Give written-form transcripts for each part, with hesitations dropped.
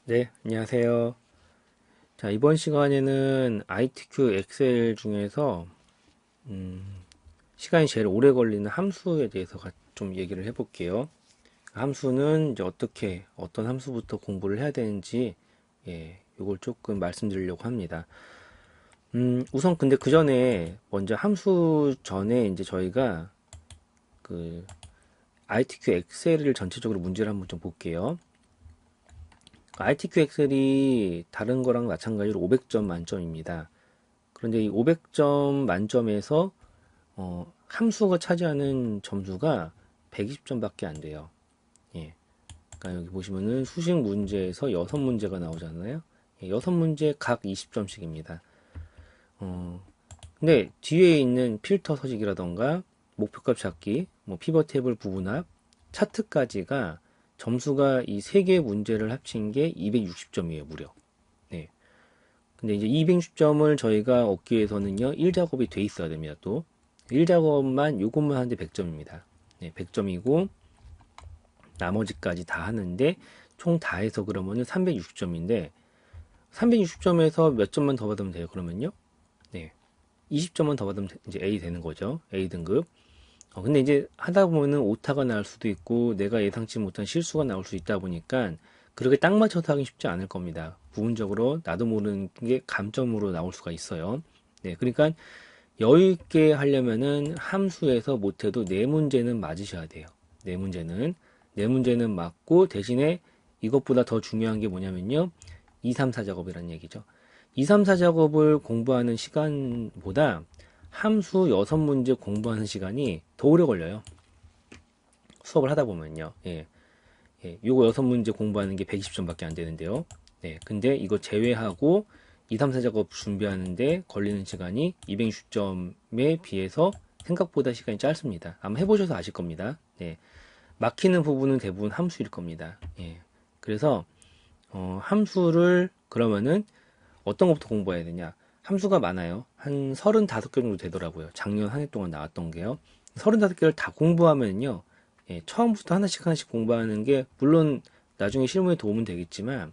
네, 안녕하세요. 자, 이번 시간에는 ITQ 엑셀 중에서 시간이 제일 오래 걸리는 함수에 대해서 좀 얘기를 해볼게요. 함수는 이제 어떤 함수부터 공부를 해야 되는지, 요걸 조금 말씀드리려고 합니다. 우선 근데 그 전에, 먼저 함수 전에 이제 저희가 그 ITQ 엑셀을 전체적으로 문제를 한번 좀 볼게요. ITQ 엑셀이 다른 거랑 마찬가지로 500점 만점입니다. 그런데 이 500점 만점에서 함수가 차지하는 점수가 120점밖에 안 돼요. 예. 그러니까 여기 보시면은 수식 문제에서 6문제가 나오잖아요. 6문제 각 20점씩입니다. 근데 뒤에 있는 필터 서식이라던가 목표값 찾기, 뭐 피벗 테이블 부분합, 차트까지가 점수가 이 세 개의 문제를 합친 게 260점이에요, 무려. 네. 근데 이제 260점을 저희가 얻기 위해서는요, 1작업이 돼 있어야 됩니다, 또. 1작업만, 요것만 하는데 100점입니다. 네, 100점이고, 나머지까지 다 하는데, 총 다 해서 그러면은 360점인데, 360점에서 몇 점만 더 받으면 돼요, 그러면요? 네. 20점만 더 받으면 이제 A 되는 거죠. A 등급. 근데 이제 하다 보면은 오타가 날 수도 있고, 내가 예상치 못한 실수가 나올 수 있다 보니까, 그렇게 딱 맞춰서 하기 쉽지 않을 겁니다. 부분적으로 나도 모르는 게 감점으로 나올 수가 있어요. 네, 그러니까 여유 있게 하려면은 함수에서 못해도 네 문제는 맞으셔야 돼요. 네 문제는 맞고 대신에 이것보다 더 중요한 게 뭐냐면요. 2, 3, 4 작업이라는 얘기죠. 2, 3, 4 작업을 공부하는 시간보다 함수 6문제 공부하는 시간이 더 오래 걸려요. 수업을 하다 보면요. 예. 요거 6문제 공부하는 게 120점밖에 안 되는데요. 네, 근데 이거 제외하고 2, 3, 4 작업 준비하는데 걸리는 시간이 260점에 비해서 생각보다 시간이 짧습니다. 아마 해보셔서 아실 겁니다. 네, 막히는 부분은 대부분 함수일 겁니다. 예, 그래서 함수를 그러면은 어떤 것부터 공부해야 되냐? 함수가 많아요. 한 35개 정도 되더라고요. 작년 한 해 동안 나왔던 게요. 35개를 다 공부하면요. 처음부터 하나씩 하나씩 공부하는 게 물론 나중에 실무에 도움은 되겠지만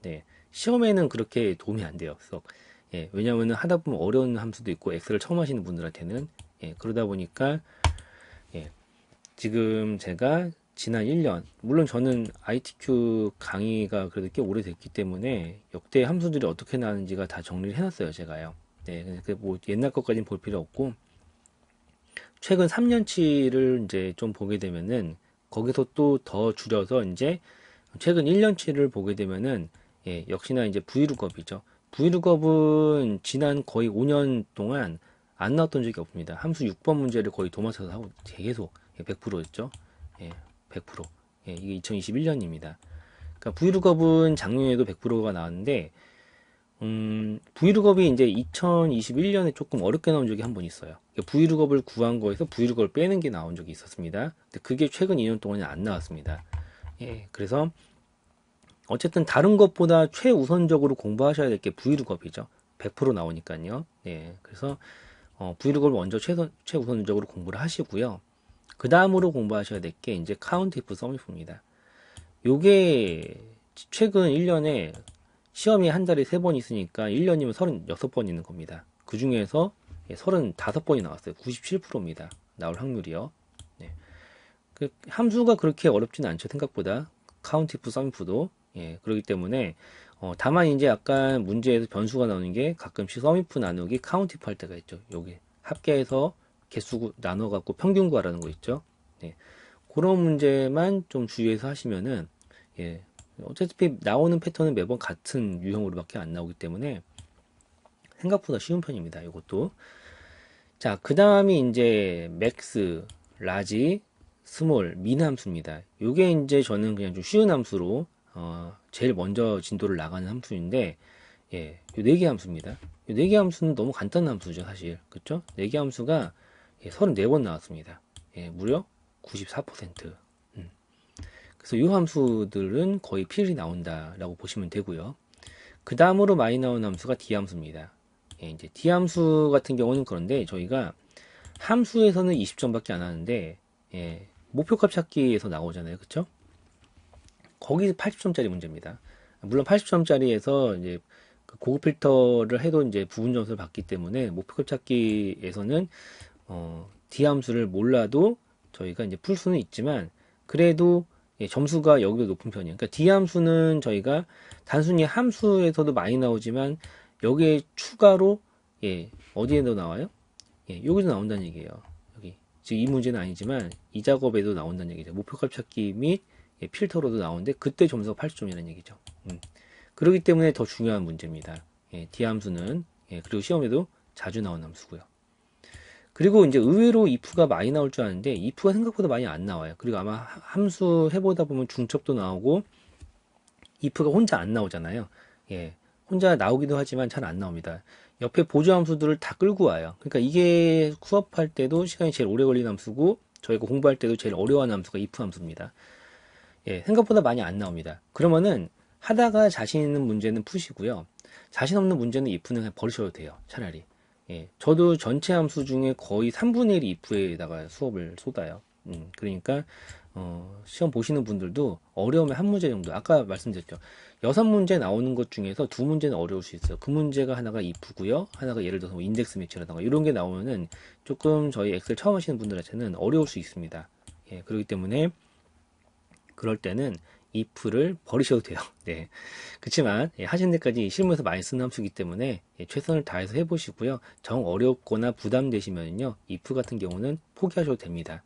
네, 시험에는 그렇게 도움이 안 돼요. 그래서 왜냐하면 하다 보면 어려운 함수도 있고 엑셀을 처음 하시는 분들한테는 그러다 보니까 예, 지금 제가 지난 1년, 물론 저는 ITQ 강의가 그래도 꽤 오래됐기 때문에 역대 함수들이 어떻게 나왔는지가 다 정리를 해놨어요, 제가요. 네, 뭐 옛날 것까지는 볼 필요 없고, 최근 3년치를 이제 좀 보게 되면은, 거기서 또 더 줄여서 이제 최근 1년치를 보게 되면은, 역시나 이제 브이룩업이죠. 브이룩업은 지난 거의 5년 동안 안 나왔던 적이 없습니다. 함수 6번 문제를 거의 도맡아서 하고 계속 100%였죠. 예, 100%. 예, 이게 2021년입니다. 그러니까 브이룩업은 작년에도 100%가 나왔는데 브이룩업이 이제 2021년에 조금 어렵게 나온 적이 한 번 있어요. 브이룩업을 구한 거에서 브이룩업을 빼는 게 나온 적이 있었습니다. 근데 그게 최근 2년 동안은 안 나왔습니다. 예, 그래서 어쨌든 다른 것보다 최우선적으로 공부하셔야 될 게 브이룩업이죠. 100% 나오니까요. 예, 그래서 브이룩업을 먼저 최우선적으로 공부를 하시고요. 그 다음으로 공부하셔야 될 게 이제 카운트 이프 서미프입니다. 요게 최근 1년에 시험이 한 달에 3번 있으니까 1년이면 36번 있는 겁니다. 그 중에서 35번이 나왔어요. 97%입니다. 나올 확률이요. 네. 그 함수가 그렇게 어렵지는 않죠. 생각보다. 카운트 이프 서미프도. 그렇기 때문에 다만 이제 약간 문제에서 변수가 나오는 게 가끔씩 서미프 나누기 카운트 이프 할 때가 있죠. 요게 합계해서 개수 나눠 갖고 평균 구하라는 거 있죠. 네. 그런 문제만 좀 주의해서 하시면은 예, 어차피 나오는 패턴은 매번 같은 유형으로밖에 안 나오기 때문에 생각보다 쉬운 편입니다. 이것도. 자, 그 다음이 이제 맥스, 라지, 스몰, 민 함수입니다. 요게 이제 저는 그냥 좀 쉬운 함수로 제일 먼저 진도를 나가는 함수인데 요 네 개 함수입니다. 요 네 개 함수는 너무 간단한 함수죠, 사실. 그쵸? 네 개 함수가 34번 나왔습니다. 무려 94%. 그래서 이 함수들은 거의 필히 나온다라고 보시면 되고요. 그 다음으로 많이 나오는 함수가 D 함수입니다. 이제 D 함수 같은 경우는 그런데 저희가 함수에서는 20점밖에 안 하는데 목표값 찾기에서 나오잖아요, 그쵸? 거기 80점짜리 문제입니다. 물론 80점짜리에서 이제 그 고급 필터를 해도 이제 부분 점수를 받기 때문에 목표값 찾기에서는 D 함수를 몰라도 저희가 이제 풀 수는 있지만 그래도 예, 점수가 여기도 높은 편이에요. 그러니까 D 함수는 저희가 단순히 함수에서도 많이 나오지만 여기에 추가로 예, 어디에도 나와요? 예, 여기도 나온다는 얘기예요. 여기 지금 이 문제는 아니지만 이 작업에도 나온다는 얘기죠. 목표값 찾기 및 예, 필터로도 나오는데 그때 점수가 80점이라는 얘기죠. 그렇기 때문에 더 중요한 문제입니다. 예, D 함수는 예, 그리고 시험에도 자주 나오는 함수고요. 그리고 이제 의외로 if가 많이 나올 줄 아는데 if가 생각보다 많이 안 나와요. 그리고 아마 함수 해보다 보면 중첩도 나오고 if가 혼자 안 나오잖아요. 예, 혼자 나오기도 하지만 잘 안 나옵니다. 옆에 보조 함수들을 다 끌고 와요. 그러니까 이게 수업할 때도 시간이 제일 오래 걸리는 함수고 저희가 공부할 때도 제일 어려워하는 함수가 if 함수입니다. 예, 생각보다 많이 안 나옵니다. 그러면은 하다가 자신 있는 문제는 푸시고요. 자신 없는 문제는 if는 그냥 버리셔도 돼요. 차라리. 예, 저도 전체 함수 중에 거의 3분의 1이 if에다가 수업을 쏟아요. 그러니까 시험 보시는 분들도 어려우면 한 문제 정도. 아까 말씀드렸죠. 6문제 나오는 것 중에서 2문제는 어려울 수 있어요. 그 문제가 하나가 if고요. 하나가 예를 들어서 뭐 인덱스 매치라던가 이런 게 나오면은 조금 저희 엑셀 처음 하시는 분들한테는 어려울 수 있습니다. 예, 그렇기 때문에 그럴 때는 if를 버리셔도 돼요. 네. 그렇지만 예, 하시는 데까지 실무에서 많이 쓰는 함수이기 때문에 예, 최선을 다해서 해보시고요. 정 어렵거나 부담되시면요, if 같은 경우는 포기하셔도 됩니다.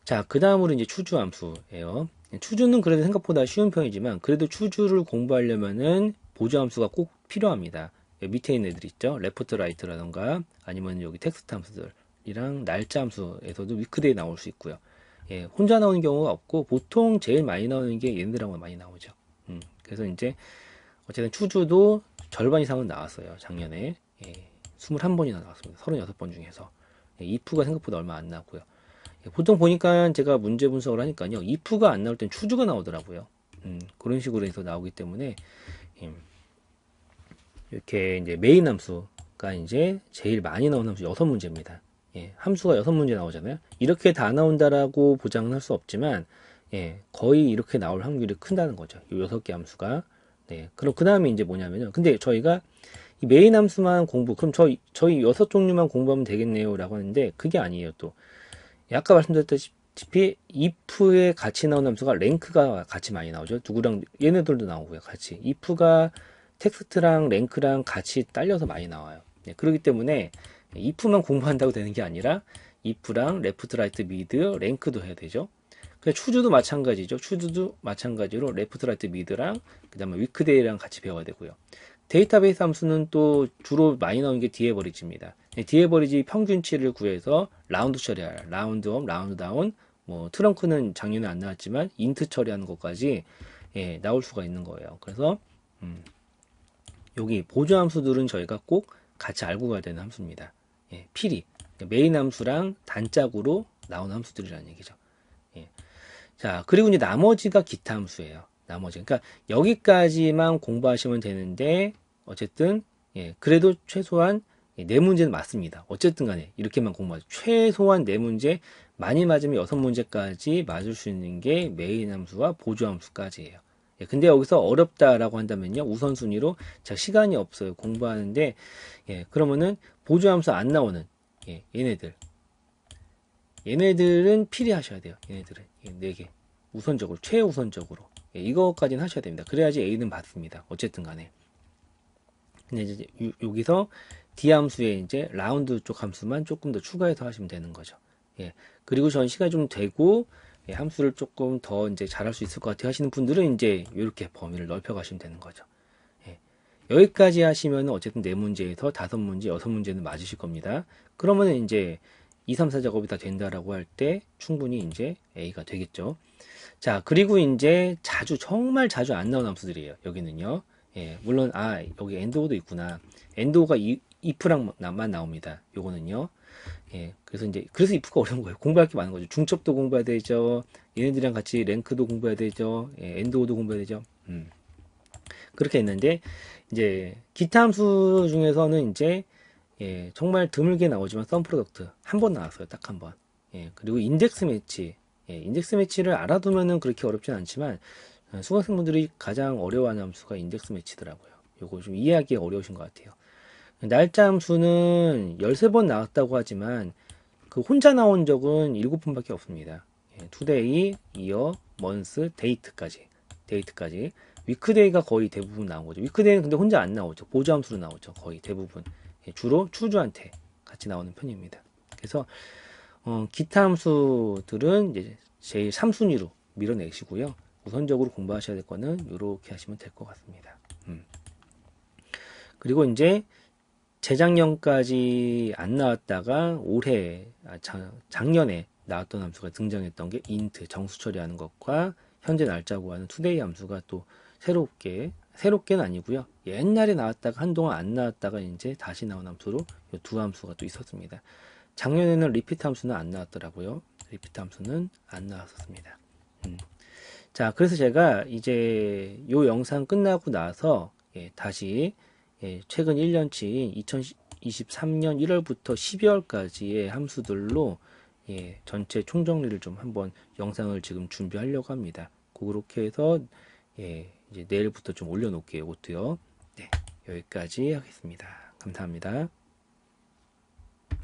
자, 그 다음으로 이제 추주 함수예요. 추주는 그래도 생각보다 쉬운 편이지만 그래도 추주를 공부하려면은 보조 함수가 꼭 필요합니다. 여기 밑에 있는 애들 있죠. 레프트 라이트라던가 아니면 여기 텍스트 함수들이랑 날짜 함수에서도 위크데이 나올 수 있고요. 예, 혼자 나오는 경우가 없고 보통 제일 많이 나오는 게 얘네들하고 많이 나오죠. 그래서 이제 어쨌든 추주도 절반 이상은 나왔어요. 작년에 예, 21번이나 나왔습니다. 36번 중에서 예, if가 생각보다 얼마 안 나왔고요. 예, 보통 보니까 제가 문제 분석을 하니까요, if가 안 나올 땐 추주가 나오더라고요. 그런 식으로 해서 나오기 때문에 예, 이렇게 이제 메인 함수가 이제 제일 많이 나오는 함수 6문제입니다. 예, 함수가 6문제 나오잖아요. 이렇게 다 나온다라고 보장은 할 수 없지만, 예, 거의 이렇게 나올 확률이 큰다는 거죠. 이 6개 함수가. 네. 그럼 그 다음에 이제 뭐냐면요. 근데 저희가 이 메인 함수만 그럼 저희 6종류만 공부하면 되겠네요. 라고 하는데, 그게 아니에요, 또. 아까 말씀드렸다시피, if에 같이 나오는 함수가 랭크가 같이 많이 나오죠. 누구랑, 얘네들도 나오고요, 같이. if가 텍스트랑 랭크랑 같이 딸려서 많이 나와요. 네, 그렇기 때문에, if만 공부한다고 되는 게 아니라 if랑 레프트 라이트 미드 랭크도 해야 되죠. 추주도 마찬가지죠. 추주도 마찬가지로 레프트 라이트 미드랑 그다음에 위크데이랑 같이 배워야 되고요. 데이터베이스 함수는 또 주로 많이 나오는 게 디에버리지입니다. 디에버리지 평균치를 구해서 라운드 처리할 라운드 업, 라운드 다운, 뭐 트렁크는 작년에 안 나왔지만 인트 처리하는 것까지 예, 나올 수가 있는 거예요. 그래서 여기 보조 함수들은 저희가 꼭 같이 알고 가야 되는 함수입니다. 예, 필히 메인 함수랑 단짝으로 나오는 함수들이라는 얘기죠. 예. 자, 그리고 이제 나머지가 기타 함수예요. 나머지. 그러니까 여기까지만 공부하시면 되는데 어쨌든 예, 그래도 최소한 네 문제는 맞습니다. 어쨌든 간에 이렇게만 공부하죠. 최소한 네 문제, 많이 맞으면 6문제까지 맞을 수 있는 게 메인 함수와 보조 함수까지예요. 예, 근데 여기서 어렵다라고 한다면요, 우선순위로 제가 시간이 없어요. 공부하는데 예, 그러면은 보조 함수 안 나오는 예, 얘네들은 필히 하셔야 돼요. 얘네들은 예, 4개 우선적으로 최우선적으로 예, 이거까지는 하셔야 됩니다. 그래야지 A는 받습니다. 어쨌든 간에. 근데 이제 여기서 D 함수에 이제 라운드 쪽 함수만 조금 더 추가해서 하시면 되는 거죠. 예. 그리고 전 시간이 좀 되고 예, 함수를 조금 더 이제 잘할 수 있을 것 같아요 하시는 분들은 이제 이렇게 범위를 넓혀 가시면 되는 거죠. 예. 여기까지 하시면 어쨌든 4문제에서 5문제, 6문제는 맞으실 겁니다. 그러면 이제 2, 3, 4 작업이 다 된다라고 할 때 충분히 이제 A가 되겠죠. 자, 그리고 이제 정말 자주 안 나오는 함수들이에요. 여기는요. 예, 물론, 여기 엔드오도 있구나. 엔드오가 if랑만 나옵니다. 요거는요. 예, 그래서 if가 어려운 거예요. 공부할 게 많은 거죠. 중첩도 공부해야 되죠. 얘네들이랑 같이 랭크도 공부해야 되죠. 예, 엔드오도 공부해야 되죠. 그렇게 했는데, 이제, 기타 함수 중에서는 이제, 예, 정말 드물게 나오지만 썸 프로덕트 한 번 나왔어요. 딱 한 번. 예, 그리고 인덱스 매치. 예, 인덱스 매치를 알아두면은 그렇게 어렵진 않지만 수강생분들이 가장 어려워하는 함수가 인덱스 매치더라고요. 요거 좀 이해하기 어려우신 것 같아요. 날짜 함수는 13번 나왔다고 하지만 그 혼자 나온 적은 7번밖에 없습니다. 투데이, 이어, 먼스, 데이트까지. 위크데이가 거의 대부분 나온 거죠. 위크데이는 근데 혼자 안 나오죠. 보조 함수로 나오죠. 거의 대부분. 주로 추주한테 같이 나오는 편입니다. 그래서 기타 함수들은 이제 제일 3순위로 밀어내시고요. 우선적으로 공부하셔야 될 거는 이렇게 하시면 될 것 같습니다. 그리고 이제 재작년까지 안 나왔다가 작년에 나왔던 함수가 등장했던 게 인트, 정수 처리하는 것과 현재 날짜 구하는 투데이 함수가 또 새롭게는 아니고요. 옛날에 나왔다가 한동안 안 나왔다가 이제 다시 나온 함수로 이 두 함수가 또 있었습니다. 작년에는 리피트 함수는 안 나왔더라고요. 리피트 함수는 안 나왔었습니다. 자, 그래서 제가 이제 요 영상 끝나고 나서 다시 최근 1년치인 2023년 1월부터 12월까지의 함수들로 전체 총정리를 좀 한번 영상을 지금 준비하려고 합니다. 그렇게 해서 이제 내일부터 좀 올려놓을게요. 이것도요. 네, 여기까지 하겠습니다. 감사합니다.